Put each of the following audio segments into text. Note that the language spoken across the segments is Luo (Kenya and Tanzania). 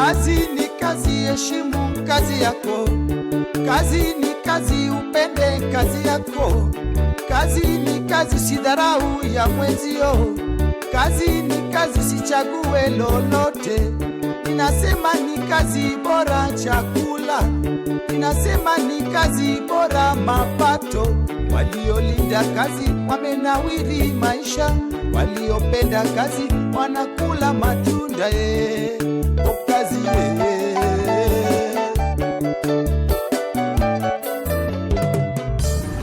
Kazi ni kazi, heshimu kazi yako. Kazi ni kazi, upende kazi yako. Kazi ni kazi, sidharau ya mwenzio. Kazi ni kazi, sichague lolote. Ninasema ni kazi bora chakula. Ninasema ni kazi bora mapato. Waliolinda kazi wamenawiri maisha. Waliopenda kazi wanakula matunda kazi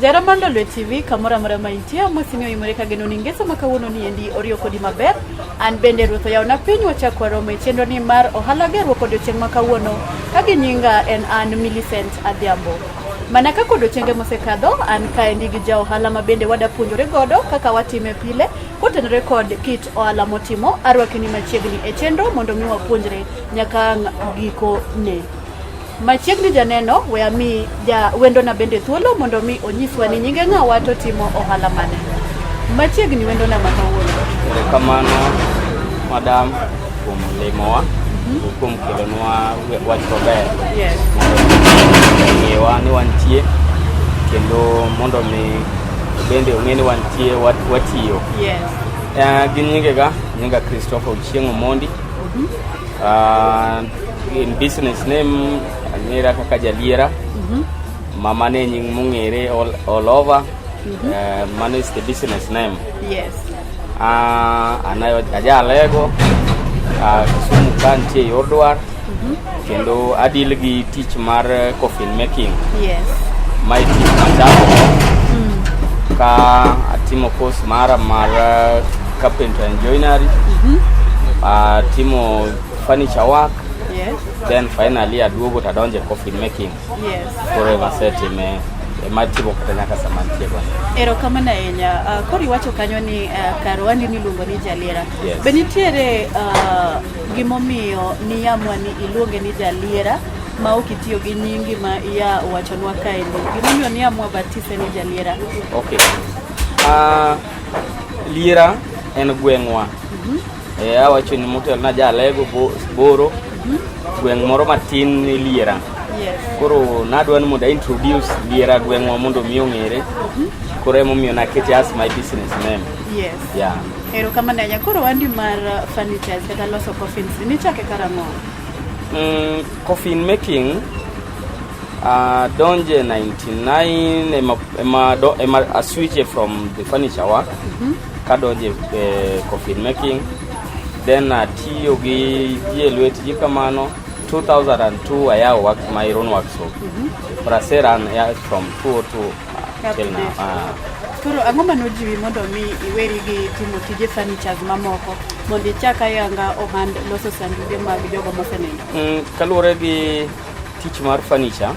Jaramar Lolwe TV kamora mora maitia mwasimio imoreka geno ni Ngeso makawuono ni endi orio kodi maber an bende ruotho yao na piny wachakwa romo e chenro ni mar Ohala Gerruok odiochieng' makawuono kagi nyinga en an Millicent Adhiambo. Mana kaka odiochienge mosekadho an kaendi gi ja ohala ma bende wadapuonjore godo kaka watime pile kotenore kod kit ohala motimo arwakni machiegni e chenro mondo mi wapuonjre nyaka giko ne. Machiegni janeno we mi ja wendo na bende thuolo mondo mi onyiswa ni nyinge ng'awa to timo ohala mane. Machiegni wendo na makawuono. Kamano madam kuom lemowa kuom kelonwa wach maber. Yes. Ng'ewa ni wantie kendo mondo mi bende ong'e ni wantie watiyo. Yes. Gin nyinga Christopher Chieng Omondi. In business name Nera kaka Jaliera. Mama ne nying mungere all over. Man is the business name. Yes. Anayo ajalego Kisumu kantie yordwar. Kendo adil gi teach mar coffin making. Yes. My teach mandako. Ka atimo course mar carpenter and joinery. Atimo furniture work. Yes. Then finally aduogo tadonje coffin making. Yes. Forever set me matibo katanyaka samantie kwa. Ero kama na enya kori wacho kanyo ni karwandi ni luongo ni Jaliera. Yes. Benitiere gimomiyo ni yamwa ni iluonge ni Jaliera ma ukitiyo gi nyingi ma iya wachonwa kaendi. Gimomiyo ni yamwa batise ni Jaliera. Okay. Liera en gwengwa. Awacho ni motel na jalego boro. Gweng moro matin ni Liera. Yes. Koro nadwa ni mondo introduce Liera gwengwa mondo mi ongere. Koro emomiyo nakete as my business name. Yes. Yeah. Ero kama na enya koro wandi mar furniture kata loso coffins ni chake karang'o? Coffin making donje 99 ema a switch from the furniture work. Ka donje coffin making. Then tiyo gi lolwetv kamano 2002 I work my own workshop. Praseran from 2002 till now. Koro ang'o manojiwi mondo mi iweri gi timo tije furnitures mamoko mondo ichaka yanga Ohand loso sanduge mag jogo moseneno? Kaluwore gi tich mar furniture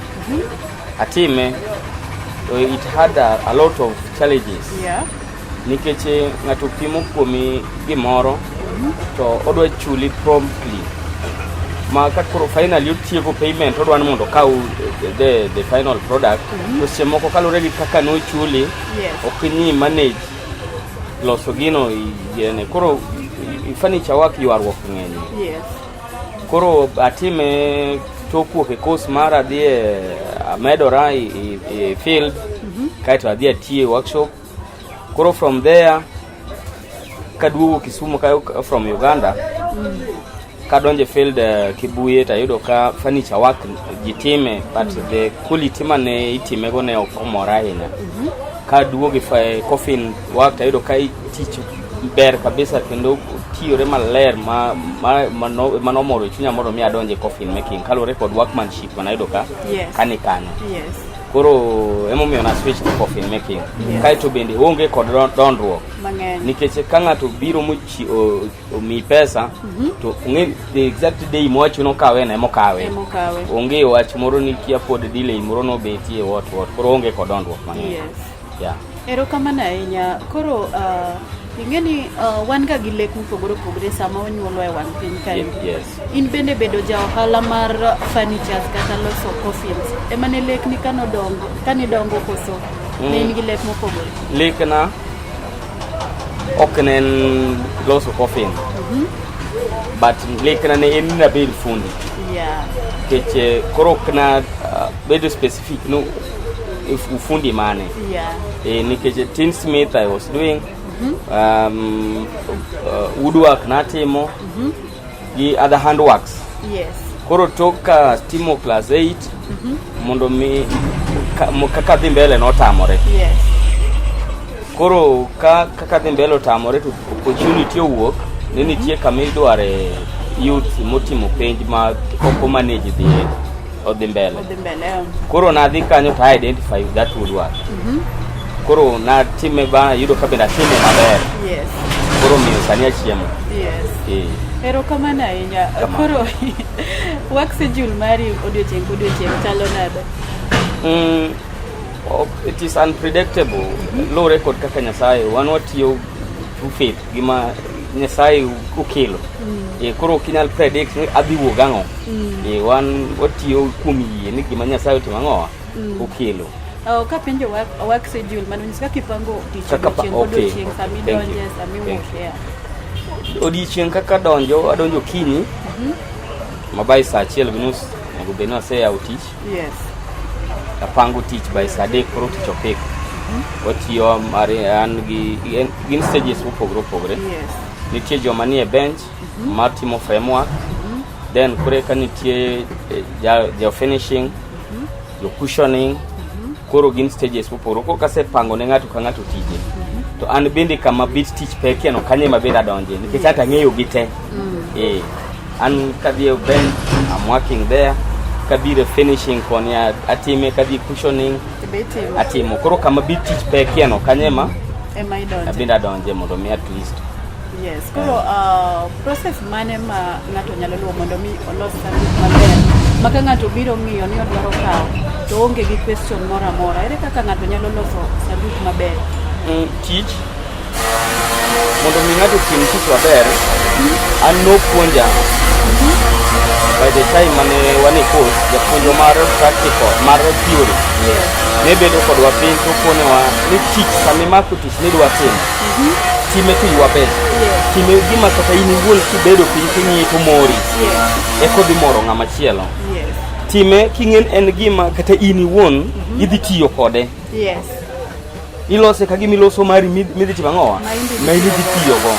atime it had a lot of challenges. Yeah. Nikech ng'ato pimo kuomi gimoro to odwa chuli promptly. Ma kakoro finally utieko payment odwa mondo kaw the final product. To semoko kalore gi kaka no chuli. Yes. Okini manage loso gino yene. Koro furniture work you are working in. Yes. Koro atime tokuok e course mara dhie amedora e field. Kaito adhie tie workshop. Koro from there kaduogo Kisumu from Uganda. Kadonje field Kibuye tayudo ka furniture work jitime but the quality mane itime go ne okomora ahinya. Kaduogo coffin work tayudo ka teach ber kabisa kendo tiyore maler manomoro chunya mondo mi adonje coffin making kalore kod workmanship manayudo ka kani kanyo. Yes. Koro emomiyo na switch to coffin making. Kaito bende onge kod dondruok. Nikech ka ng'ato biro mi pesa to ung'e the exact day mowacho no kawe na emokawe. Onge wach moro ni kia pod delay moro no betie what koro onge kod dondruok mang'eny. Yes. Yeah. Ero kama na enya koro ingeni wan ga gi lek mopogore sama onyuolo e wang piny kae. Yes. In bende bedo ja ohala mar furnitures kata loso coffins. Emane lek ni kanidongo koso ne in gi lek mopogore. Lek na oknen loso coffin. But lek na ne en na bil fundi. Yeah. Keche koro kana bedo specific no if ufundi mane. Yeah. Nikeche tinsmith I was doing woodwork natimo gi other handworks. Yes. Koro toka timo class 8 mondo mi kaka dhi mbele notamore. Yes. Koro kaka dhi mbele otamore to opportunity owuok ne nitie kama idware youth motimo penj ma oko manage dhi odhi mbele. Koro nadhi kanyo to identify that woodwork. Koro na time ba yudo kabenda time maber. Yes. Koro miyo sani achiemo. Yes. Pero kamana ahinya. Koro wax jul mari odiochieng' chalo nade? It is unpredictable. Low record kaka Nyasaye wan watiyo through faith gima Nyasaye ukelo. Koro kinyal predict adhi wuog ang'o. Wan watiyo kuom yie ni gima Nyasaye otimo ang'o ukelo. Ka penjo wax jul mano nyisa kaka ipango tich odiochieng' sami donje sami wuok. Odiochieng' kaka adonjo kinyi mabai saa 1:30 mondo beno asea utich. Yes. Apango tich by saa 3 koro tich opik. Watiyo an gin stages mopogore. Yes. Nitie joma nie bench matimo framework. Then kure ka nitie jo finishing, jo cushioning. Koro gin stages mopogore. Koro kasepango ne ng'ato ka ng'ato tije. To an bende kama bit tich peke no kanye mabenda donje nikech hata ng'eyo gite. An kadhi bench, I'm working there. Kabire finishing konya atime kadhi cushioning atimo. Koro kama bit tich peke no kanye ma abenda donje mondo mi at least. Yes. Koro process mane ma ng'ato nyalo luwo mondo mi olos service maber. Maka ng'ato biro ng'iyo ni odwaro kawo to onge gi question moro amora. Ere kaka ng'ato nyalo loso service maber? Tich mondo mi ng'ato tim tich maber an no puonja. By the time wane course japuonjo mar practical mar theory ne bedo kodwa piny to konewa ni tich sami mako tich ne dwa timo time to ywa best time gima kata in iwuon kibedo piny king'iye to mori kodhi moro ng'ama chielo time king'en en gima kata in iwuon idhi tiyo kode. Yes. Ilose ka gimi loso mari midhi timo ang'owa ma idhi tiyo go.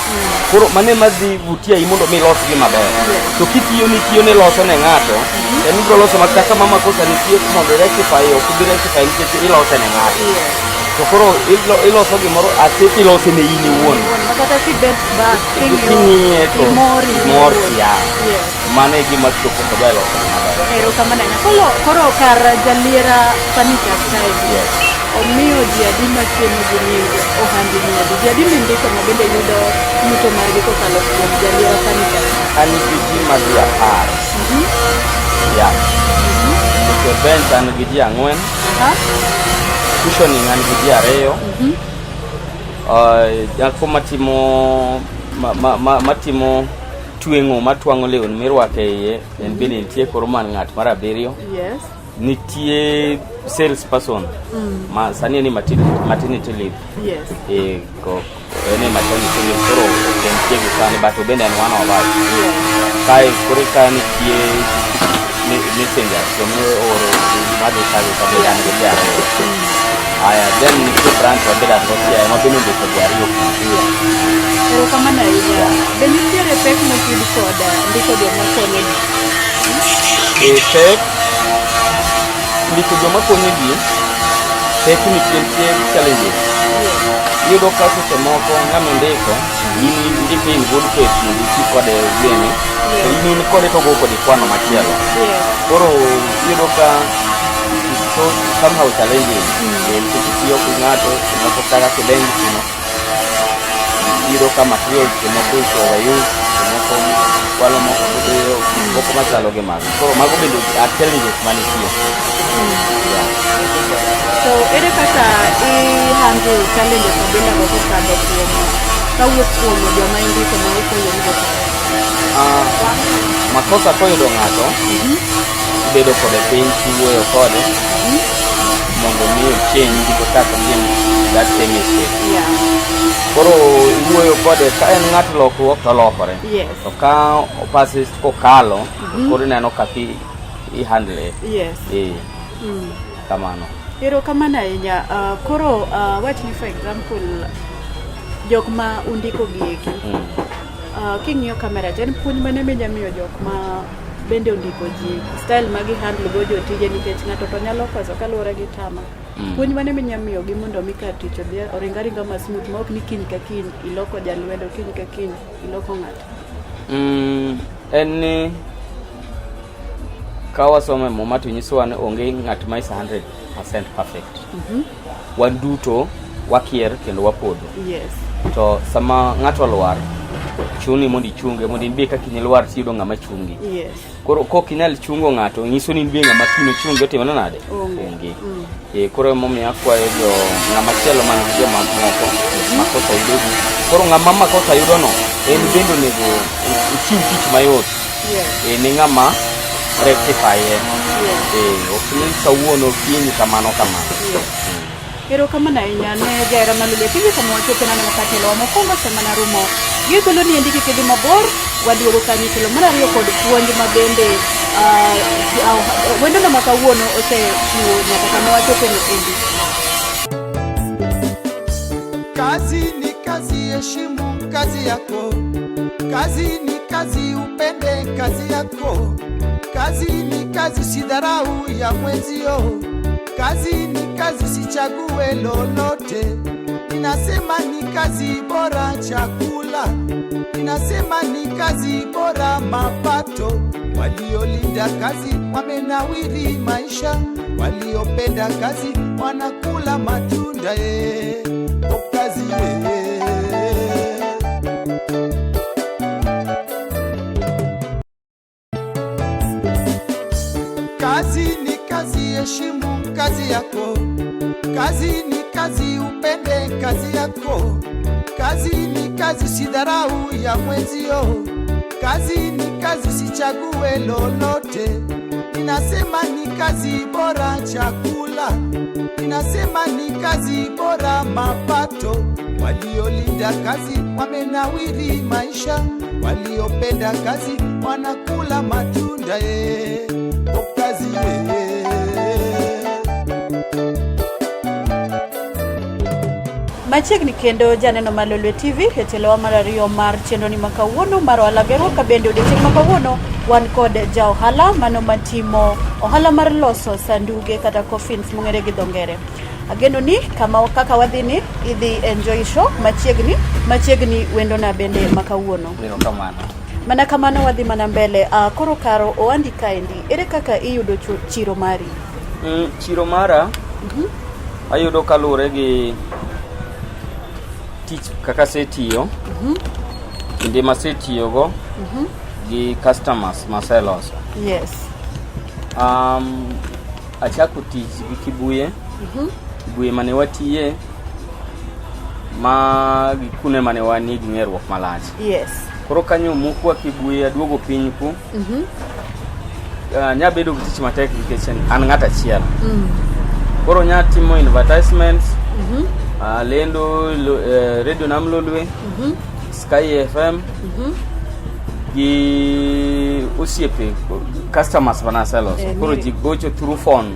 Koro mane madhi vutia mondo mi los gi maber. To kitiyo ne loso ne ng'ato en biro loso makata mama kosa nitie mondo rectify o kudhi rectify nikech ilose ne ng'ato. To koro iloso gimoro ati ilose ne in iwuon. Makata kibet ba king'iye to mor ya. Mane gima choko to belo. Ero kamana koro kar jaliera panika style. Omiyo ji adi machiemo gi nyingi ohandi nyingi. Ji adi mindiko ma bende yudo yuto margi kokalo kuom jaliera panika. An gi ji madhi 10. Ya. To bench an gi ji 4. Cushioning an gi ji 2. Jako matimo tweng'o matwang'o lewni mirwako e iye en bende nitie koro man ng'at mar 7. Yes. Nitie sales person ma sani ni maternity leave. Yes. Ko ene maternity leave koro nitie gusani but bende en one of us. Kai koro ka nitie messenger so me oro madu sabe sabe dan ke ya. Aya then nitie branch wa beda so ya ma beno de ko yari yo. Ero kamana iya. Benitie repek mo kid koda ndiko do makonyo. Pek ndiko joma konyo gi pek nitie challenges. Yudo kaso to moko ng'ama ndiko ndiko in good faith mondo iti kode gene to in kode to go kode kwano machielo. Koro yudo ka so somehow challenging tiyo ku ng'ato moko kaka kidengi kino yudo ka material moko iko wayu moko walo moko video moko machalo gi mago. Koro mago bende challenges manitie. So ere kaka handle challenges mabila go kado kuom kawuok kuom joma indiko ma ikoyo yudo. Makosa koyudo ng'ato bedo kode piny kiwuoyo kode mondo mi change kaka gin that same mistake. koro iwuoyo kode ka en ng'at lokruok to lokore. Yes. To ka opasis kokalo koro ineno kaka i-handle. Yes. Kamano. Ero kamano ahinya. Koro wachni for example jok ma undiko gieki. King'iyo kamera to en puonj mane minyamiyo jok ma bende undiko ji style magi handle go jotije nikech ng'ato to nyalo koso kaluwore gi tama. Puonj mane minyamiyo gi mondo mi kar tich odhi oringaringa ma smooth ma ok ni kiny ka kiny iloko jalwedo, kiny ka kiny iloko ng'ato. En ni ka wasome muma to nyisowa ni onge ng'at ma is 100% perfect. Wan duto wakier kendo wapodho. Yes. To sama ng'ato lwar chuni mondo ichunge mondo in be kaka inyal lwar tiyudo ng'ama chungi. Yes. Koro kok inyal chungo ng'ato nyiso ni in be ng'ama kino chungi otimore nade? Onge. Koro momiyo akwayo jo ng'ama chielo man gi joma moko makosa yudo. Koro ng'ama makosa yudo no en bende onego ichiw tich mayot. Ni ng'ama rectify ok ni kawuono kiny kamano. Ero kamano ahinya ne jaera ma Lolwe TV kama wachopo nano wakati lo mokwongo sama na rumo gikolo ni endiki kedi mabor waduogo kanyo kelo mar ariyo kod puonj ma bende wendo na makawuono osechiwo nyaka kama wachopo ni endi. Kazi ni kazi, heshimu kazi yako. Kazi ni kazi, upende kazi yako. Kazi ni kazi, sidharau ya mwenzio. Kazi ni kazi, sichague lolote. Ninasema ni kazi bora chakula. Ninasema ni kazi bora mapato. Waliolinda kazi wamenawiri maisha. Waliopenda kazi wanakula matunda kazi Kazi ni kazi, heshimu kazi yako. Kazi ni kazi, upende kazi yako. Kazi ni kazi, sidharau ya mwenzio. Kazi ni kazi, sichague lolote. Ninasema ni kazi bora chakula. Ninasema ni kazi bora mapato. Waliolinda kazi wamenawiri maisha. Waliopenda kazi wanakula matunda kazi Machiegni kendo janeno mar Lolwe TV etelo mar ariyo mar chenro ni makawuono mar Ohala Gerruok ka bende odiochieng' makawuono wan kod ja ohala mano matimo ohala mar loso sanduge kata coffins mong'ere gi dho ngere. Ageno ni kama kaka wadhi ni idhi enjoy show machiegni wendo na bende makawuono. Mana kamano wadhi mana mbele. Koro karo Ohand kaendi ere kaka iyudo chiro mari? Chiro mara ayudo kalure gi tich kaka setiyo kinde masetiyo go gi customers maseloso. Yes. Achako tich gi Kibuye. Kibuye mane watiye ma gikune mane wani gi ng'eruok malach. Yes. Koro kanyo mukwa Kibuye aduogo piny ku. Nya bedo gi tich matek nikech an ng'ata achiel. Koro nya timo advertisements. Lendo radio nam Lolwe, Sky FM, gi osiepe customers banaselo. Koro jigocho through phone.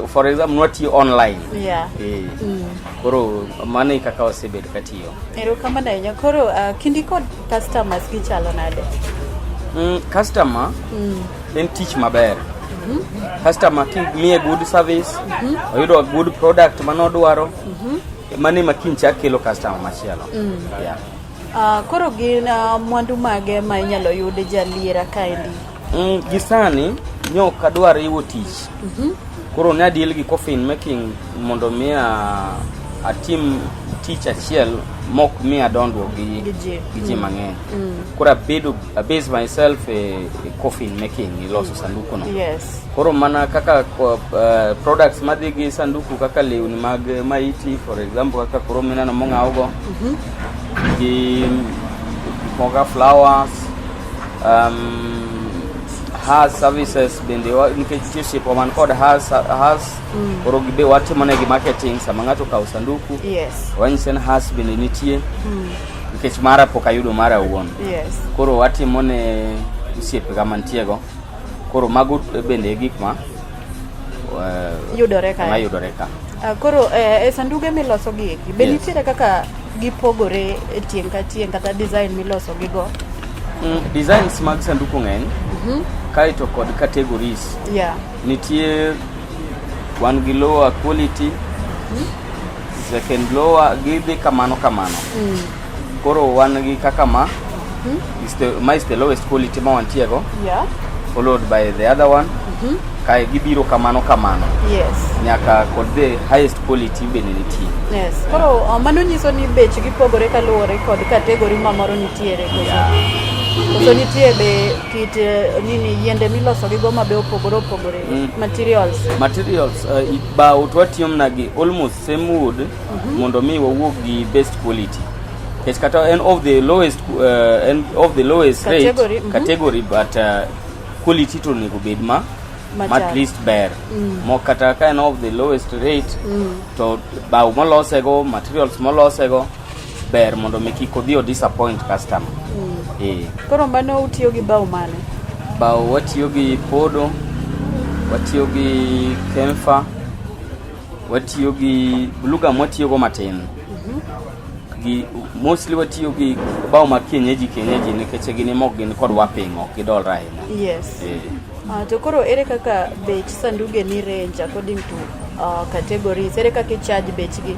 For example, what you online. Yeah. Koro mane kaka osebed katiyo. Ero kama na yenye koro kindi kod customers gichalo nade? Customer then teach maber. Customer give me a good service, oyudo a good product manodwaro. Mane makincha kelo customer machielo. Koro gin mwandu mage ma inyalo yude jaliera kaendi? Gisani nyo kadwar yiwo tich. Koro ne deal gi coffin making mondo mia a team tich achiel mok mia dondo gi ji mang'eny. Koro abedo base myself coffin making iloso sanduku no. Yes. Koro mana kaka products madhi gi sanduku kaka lewni mag maiti for example kaka koro minano mong'awgo gi moga flowers, has services bende nikech chief man kod has oro gibe watimo ne gi marketing sama ng'ato kawo sanduku yes wanyisen has bende nitie nikech mara pok ayudo mara wuon yes koro watimo ne osiepe ga mantiego koro mago bende gik ma yudore ka koro sanduge miloso gi eki be nitiere kaka gipogore tieng' ka tieng' kata design miloso gi go designs mag sanduku ng'eny kaito kod categories nitie wan gi lower quality second lower gidhi kamano koro wan gi kaka ma is the lowest quality ma wantiego followed by the other one kai gibiro kamano yes nyaka kod the highest quality bende nitie yes koro mano nyiso ni bech gipogore kaluwore kod category mamoro nitiere koso nitie be kit nini yiende miloso gi go mabe opogore materials bao twatiom na gi almost same wood mondo mi wawuog gi best quality kata end of the lowest rate category but quality to nego bed ma at least bear mo kata kind of the lowest rate to bao molosego materials molosego bear mondo mi kik odhi disappoint customer koro mano utiyo gi bao mane bao watiyo gi podo watiyo gi kemfa watiyo gi bluga watiyo go matin gi mostly watiyo gi bao ma kienyeji nikech gini mok gin kod wapingo gidol rahina yes to koro ere kaka bech sanduge ni range according to categories ere kaka charge bechgi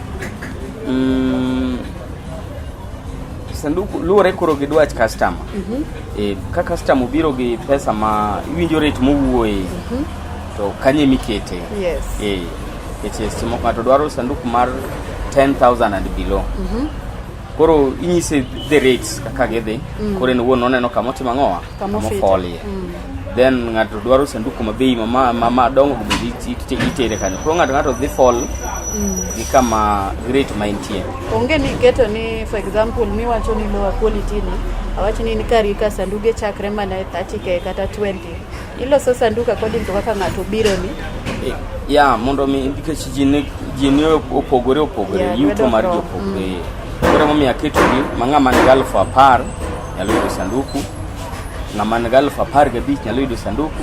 sanduku luore koro gi dwach customer ka customer biro gi pesa ma iwinjo rate mowuoye to kanye mikete yes estimo kato dwaro sanduku mar 10,000 and below koro inyise the rates kaka gidhi koro en wuon oneno kama otimo ang'owa kama folie then ng'ato dwaro sanduku mabei mama dongo gibedi itere kanyo koro ng'ato dhi fall gi kama rate ma intie onge ni keto ni for example mi wacho ni lower quality ni awacho ni kari ka sanduge chakre mana 30k kata 20 iloso sanduka according to kaka ng'ato biro ni mondo mi indikech jini opogore yuto mar jopogore koro momiyo aketo gi mang'ama ni 10,000 nyalo yudo sanduku ng'ama ni 15,000 nyalo yudo sanduku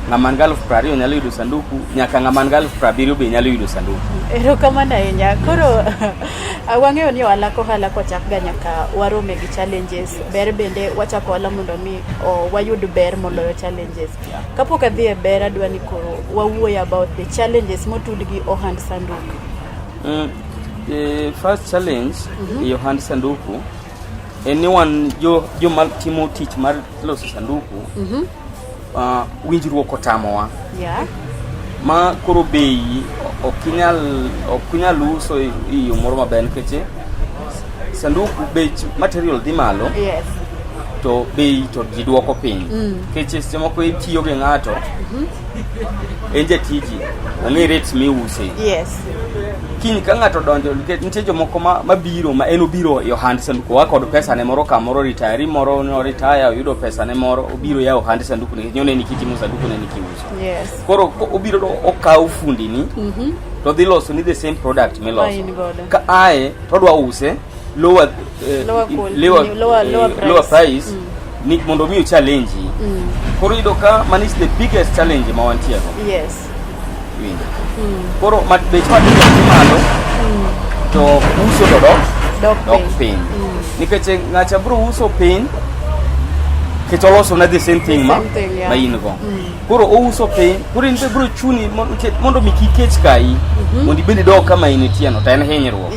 ng'ama ni 20,000 nyalo yudo sanduku nyaka ng'ama ni 70,000 be nyalo yudo sanduku erokamano ahinya koro wang'eyo ni ohala kochak ga nyaka warome gi challenges ber bende wachako ohala mondo mi wayud ber moloyo challenges kapok adhi e ber adwa ni koro wawuoyo about the challenges motud gi ohand sanduku the first challenge e ohand sanduku anyone joma timo tich mar loso sanduku winjruok otamowa ma koro bei okinyal uso iyo moro maber nikech sanduku bech material dhi malo to bei to ji duoko piny nikech seche moko itiyo gi ng'ato en jatiji ong'e rates miuse kiny ka ng'ato donjo nitie jomoko mabiro ma en obiro e ohand sanduku wa kod pesa ne moro kamoro retire moro no retire oyudo pesa ne moro obiro ya ohand sanduku nikech nyone ni kitimo sanduku ne nikiuso koro obiro do okaw fundi ni to dhi loso ni the same product miloso ka ae to dwa use lower price ni mondo mi challenge koro ido ka man is the biggest challenge ma wantiego koro bech madhi malo to uso dok piny nikech ng'acha bro uso piny kech oloso na the same thing ma in go koro ouso piny koro in be bro chuni mondo mi kikech kai mondo ibedi dok kama initiano ta en hinyruok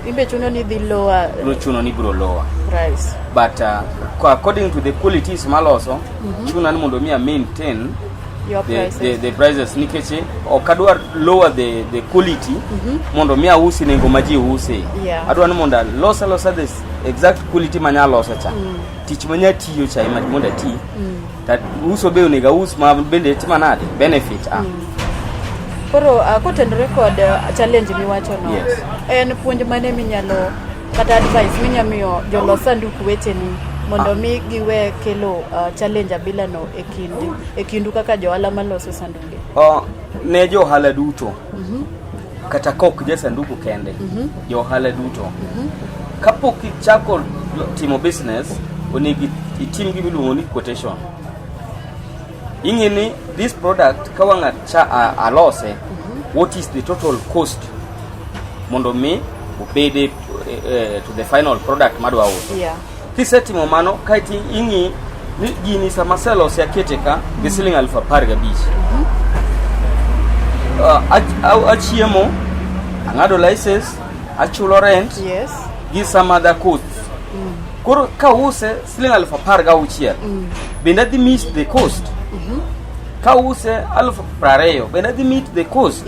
imbe chuno ni dhi lower bro chuno ni bro lower price but according to the qualities maloso chuno ni mondo mi maintain the prices nikech okadwa lower the quality mondo mi ausi nengo ma ji use adwa ni mondo losa the exact quality manyalo loso cha tich manya tiyo cha ima mondo ti that uso be onega us ma bende tima nade benefit koro kotenore kod challenge miwacho no en puonj mane minyalo kata advice minyamiyo jolos sanduku weteni mondo mi giwe kelo challenge bila no e kindu kaka johala maloso sanduge? Ne johala duto. Kata kok je sanduku kende. Johala duto. Kapok ichako timo business, onegi itim giluongo ni quotation. Ingeni this product kawanga alose, what is the total cost mondo mi obede to the final product madwa uso. Kisetimo mano kaiti ingi ni gini sama selos ya keteka gi siling 15,000. Achiemo angado license, achulo rent, gi some other costs. Koro ka use siling 16,000 benda di meet the cost. Ka use 20,000 benda di meet the cost.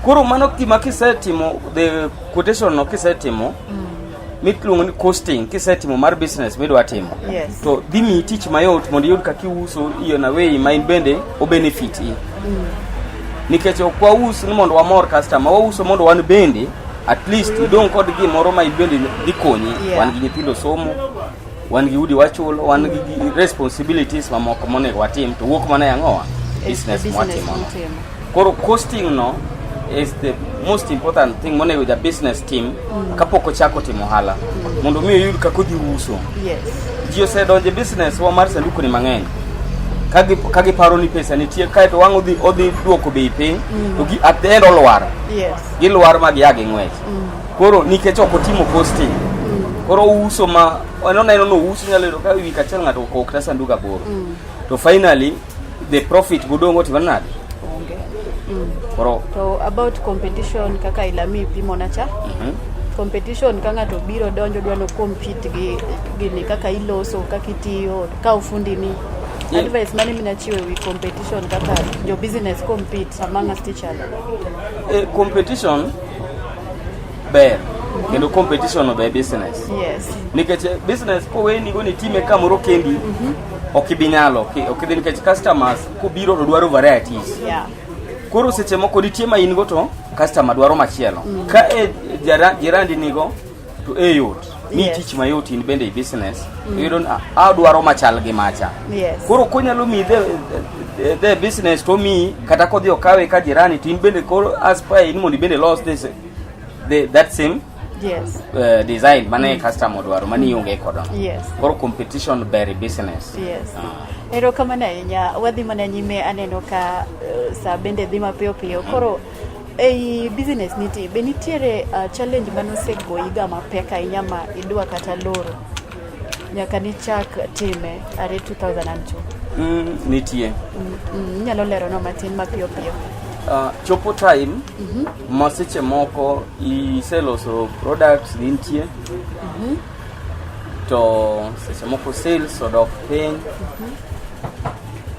Koro mano kisetimo the quotation no kisetimo mitluongo ni costing kisetimo mar business midwa timo. To dimi tich mayot mondo yud kaki uso iyo na way main bende o benefit i. Nikech okwa uso ni mondo wamor customer, wa uso mondo wan bende at least idong kod gimoro ma ibende dikonyi. Wan gi nyithindo somo, wan gi udi wachulo, wan gi responsibilities mamoko monego watim to wuok mana yangoa business mwatimo. Koro costing no is the most important thing monego ja business team kapok ochako timo ohala mondo mi yud kako dhi uso. Ji osedonje business wa mar sanduku ni mang'eny. Kagi paro ni pesa nitie kae to wang odhi duoko bei piny to gi at the end olwar. Gilwar ma giage ng'wech. Koro nikech ok otimo costing. Koro uso ma oneno no uso nyalo yudo ka wi kachel ng'ato ok ta sanduku aboro. To finally the profit godongo timanade. So about competition kaka ilami pimo nacha. Competition kanga to biro donjo dwano compete gi ni kaka iloso kaka itiyo ka ufundi ni. Advice mani minachiwe wi competition kaka your business compete among each other. Competition ber. Kendo competition no be business. Nikech business ko weni go ni time kamoro kendi okibinyalo okidhi nikech customers ko biro to dwaro varieties. Koro seche moko nitie ma in go to customer dwaro machielo. Ka jirandi nigo to yot. Mi tich mayot in bende business. You don't dwaro machal gi macha. Koro kunyalo mi the business to mi kata kodhi okawe ka jirani to in bende koro aspire in mondo bende lost this that same design mane customer dwaro mani onge kodo. Koro competition very business. Ero kama na nya wadhi mana nyime aneno ka sa bende dhi mapiyo piyo. Koro business niti benitiere challenge manosego iga mapeka inyama idwa kata loro nyaka ni chak time are 2002. Nitie. Nyalo lero no matin mapiyo piyo. Chopo time masiche moko iseloso products nitie. To seche moko sales odok piny.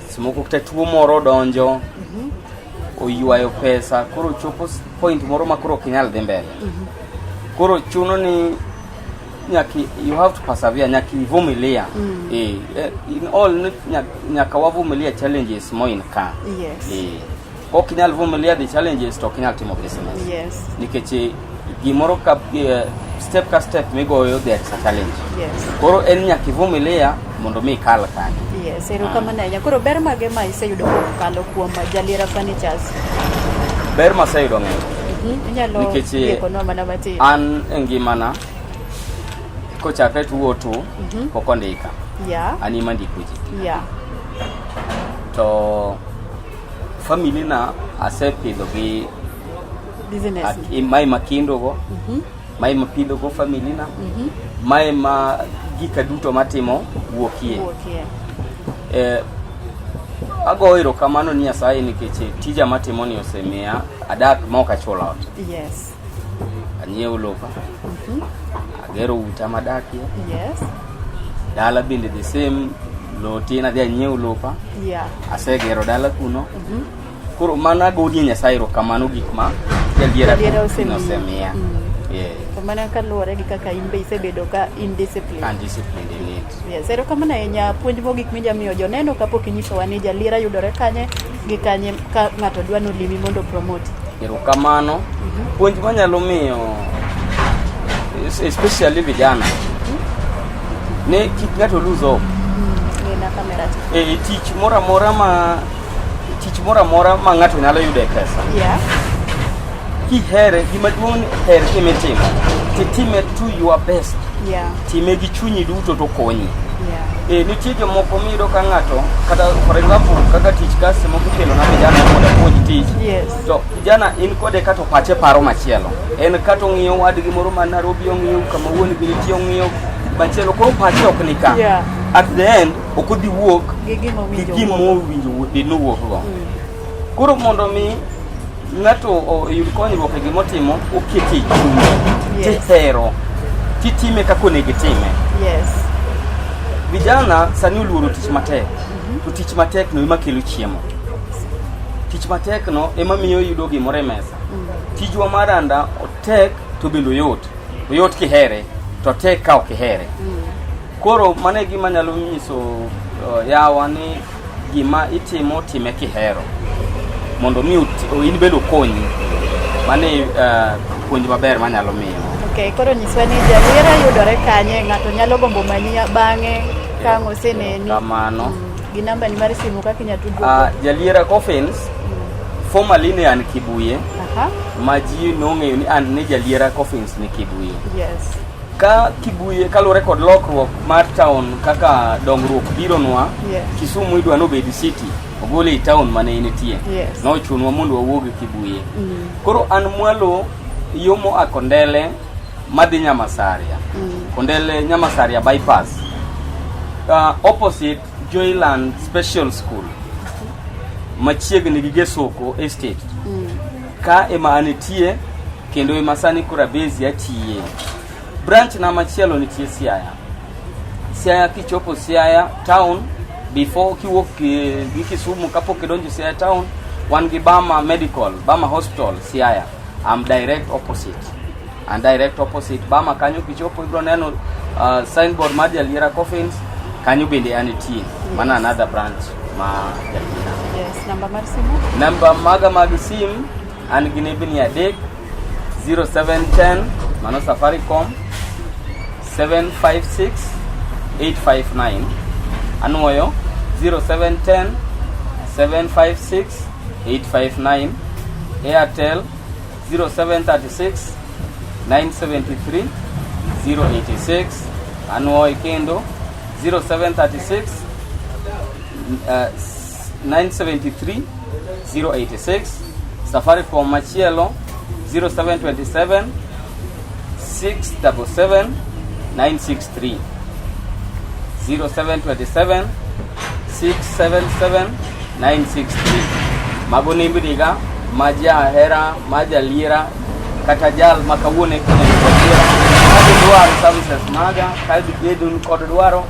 Semoko kata tuo moro donjo. Oyuayo pesa, koro chopo point moro makoro kinyal dhi mbele. Koro chuno ni nyaki you have to persevere, nyaki vumilia. In all nyaka wavumilia challenges mo in ka. Ok kinyal vumilia the challenges to kinyal timo business. Nikech gimoro ka step ka step migoyo that's a challenge. Koro en nyaki vumilia mondo mi kal kanyo. Ero kama na koro ber mage ma iseyudo kalo kuom Jalira Furnitures. Ber ma sayudo ng'eny. Inyalo yeko no mana mati. An engimana ko chakre tuo tu kokondika. Ani mandikuji. To family na asepidho gi business. Mai makindo go. Mai mapidho go family na. Mai ma gika duto matimo wuokie. Agoiro kamano ni Nyasaye nikech tija matimo ni osemia adak moka chola. Anyiewo lopa. Agero uta madaki. Dala binde the same lotina dia anyiewo lopa. Asegero dala kuno. Koro mana godi Nyasaye ro kamano gikma Jalira osemia. Kamana kalore gi kaka imbe isebedo ka indiscipline. Undisciplined. Ero kamana enya puonj mogik mijamiyo joneno kapok inyiso wani Jalira yudore kanye gi kanye ka ng'ato dwano limi mondo promote. Ero kamano puonj manyalo miyo especially vijana. ne kik ng'ato lose hope. Nena kamera. Tich mora ma ng'ato nyalo yude pesa. Yeah. Kihere gima duong' her kimitimo. Titime to your best. Yeah. Time gi chunyi duto to konyi. Yeah. Nitie jomoko miyudo ka ng'ato kata for example kaka tich kasi moko kelo na vijana mondo puonj tich. Yes. To vijana in kode kato pache paro machielo. En kato ng'iyo wadgi moro ma Nairobi ong'iyo kama wuon gi nitie ong'iyo machielo koro pache ok ni ka. Yeah. At the end okodhi wuok gi gimo winjo dino wuok go. Koro mondo mi ng'ato yud konyruok e gimotimo oketi chunyi. Yes. Tihero. Titime kako negitime. Yes. Vijana sani uluoro tich matek. To tich matek no ema kelo chiemo. Tich matek no ema miyo yudo gimoro e mesa. Tijwa maranda otek to bendo yot. Yot kihere to tek ka ok ihere. Koro mane gima nyalo nyiso yawa ni gima itimo time kihero. Mondo mi in bendo konyi. Mane puonj maber manyalo miyo. Okay, koro nyiswa ni jaliera yudore kanye ng'ato nyalo gombo manyi bang'e ka oseneni. Kamano. Gi namba ni mar simu kaka inyatudruok. Jaliera Coffins formerly ne an Kibuye. Aha. Ma ji nong'eyo ni an ne jaliera Coffins ni Kibuye. Yes. Ka Kibuye kalure kod lokruok mar town kaka dongruok biro nwa. Yes. Kisumu idwa no bed city. Ogole town mane nitie. Yes. No chunwa mondo wawuog Kibuye. Koro an mwalo yomo akondele madhi Nyamasaria. Kondele Nyamasaria bypass. Opposite Joyland Special School. Machiegni gi Gesoko Estate. Ka ema anitie kendo ema sani kura base atiye. Branch na machielo nitie Siaya. Siaya kichopo Siaya town before kiwuok gi Kisumu kapok idonjo Siaya town wan gi Bama Medical, Bama Hospital Siaya. I'm direct opposite. And direct opposite Bama kanyo kichopo ibro neno signboard mar Jaliera Coffins kanyo bende anitie. Mana another branch ma Jaliera. Yes, namba mar simu. Namba maga mag sim an gi nebni adek 0710 mano Safaricom 756 859 anuoyo 0710 756 859 Airtel 0736 973 086 anuoyo kendo 0736 973 086 Safaricom machielo 0727 677 963 0727 677 963 mago nimbriga maja hera maja liera kata jal makawone kwenye kujira kadi duaro services maga kadi bedun kod duaro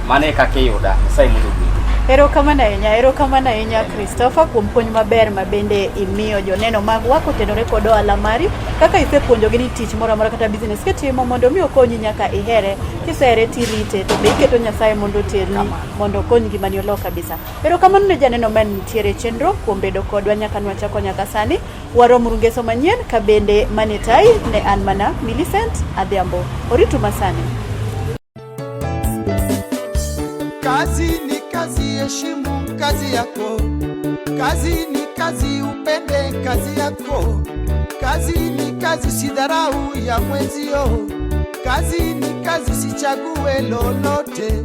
mane kake yuda sai mundu. Ero kamana inya Christopher kuom puonj maber mabende imiyo joneno mag wako tenore kod ohala mari kaka isepuonjogi ni tich moro amora kata business kitimo mondo mi okonyi nyaka ihere kisehere tirite to be iketo Nyasaye mondo oterni mondo okonyi gima ni olo kabisa. Ero kamano ne janeno man nitiere Chenro kuom bedo kodwa nyaka nwachako nyaka sani waromo Ngeso manyien ka bende manetai ne an mana Millicent Adhiambo oritu masani. Kazi ni kazi, heshimu kazi yako. Kazi ni kazi, upende kazi yako. Kazi ni kazi, sidharau ya mwenzio. Kazi ni kazi, sichague lolote.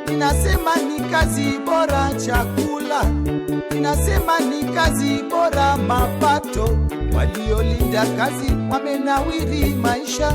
Ninasema ni kazi bora chakula. Ninasema ni kazi bora mapato. Waliolinda kazi wamenawiri maisha.